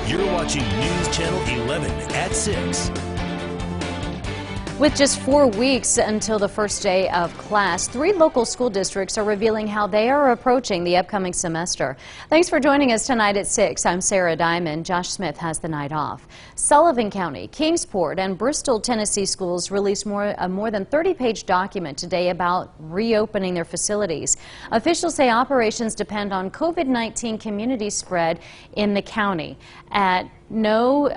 You're watching News Channel 11 at 6. With just 4 weeks until the first day of class, 3 local school districts are revealing how they are approaching the upcoming semester. Thanks for joining us tonight at 6. I'm Sarah Diamond. Josh Smith has the night off. Sullivan County, Kingsport, and Bristol, Tennessee schools released a more than 30-page document today about reopening their facilities. Officials say operations depend on COVID-19 community spread in the county. At no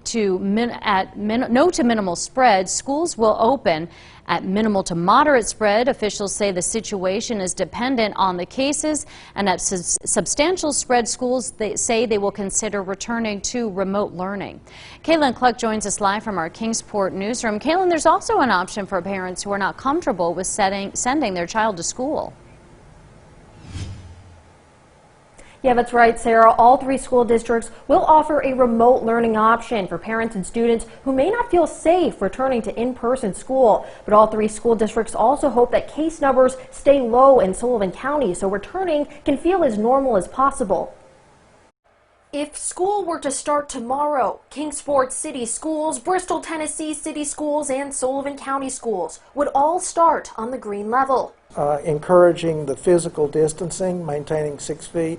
to minimal spread, schools will open. At minimal to moderate spread, officials say the situation is dependent on the cases, and at substantial spread, schools say they will consider returning to remote learning. Kaylin Cluck joins us live from our Kingsport newsroom. Kaylin, there's also an option for parents who are not comfortable with sending their child to school. Yeah, that's right, Sarah. All 3 school districts will offer a remote learning option for parents and students who may not feel safe returning to in-person school. But all 3 school districts also hope that case numbers stay low in Sullivan County so returning can feel as normal as possible. If school were to start tomorrow, Kingsport City Schools, Bristol, Tennessee City Schools, and Sullivan County Schools would all start on the green level. Encouraging the physical distancing, maintaining 6 feet.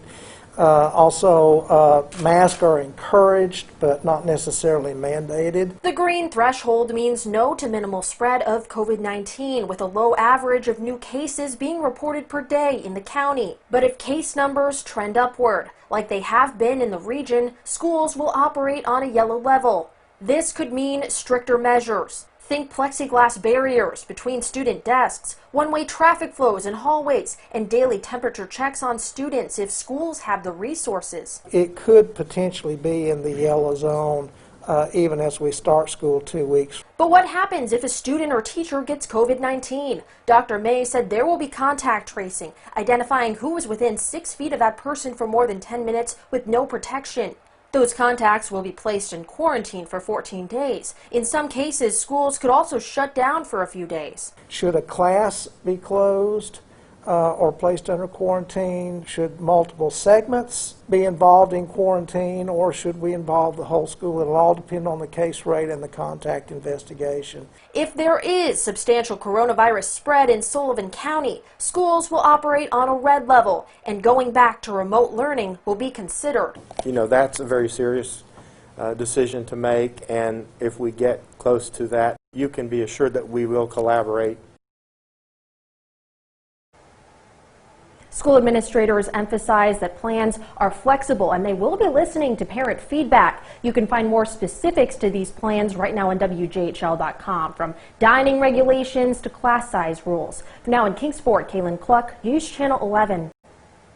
Also, masks are encouraged, but not necessarily mandated. The green threshold means no to minimal spread of COVID-19, with a low average of new cases being reported per day in the county. But if case numbers trend upward, like they have been in the region, schools will operate on a yellow level. This could mean stricter measures. Think plexiglass barriers between student desks, one-way traffic flows in hallways, and daily temperature checks on students if schools have the resources. It could potentially be in the yellow zone even as we start school 2 weeks. But what happens if a student or teacher gets COVID-19? Dr. May said there will be contact tracing, identifying who is within 6 feet of that person for more than 10 minutes with no protection. Those contacts will be placed in quarantine for 14 days. In some cases, schools could also shut down for a few days. Should a class be closed or placed under quarantine? Should multiple segments be involved in quarantine, or should we involve the whole school? It'll all depend on the case rate and the contact investigation. If there is substantial coronavirus spread in Sullivan County, schools will operate on a red level, and going back to remote learning will be considered. You know, that's a very serious decision to make, and if we get close to that, you can be assured that we will collaborate. School administrators emphasize that plans are flexible and they will be listening to parent feedback. You can find more specifics to these plans right now on WJHL.com, from dining regulations to class size rules. For now in Kingsport, Kaylin Cluck, News Channel 11.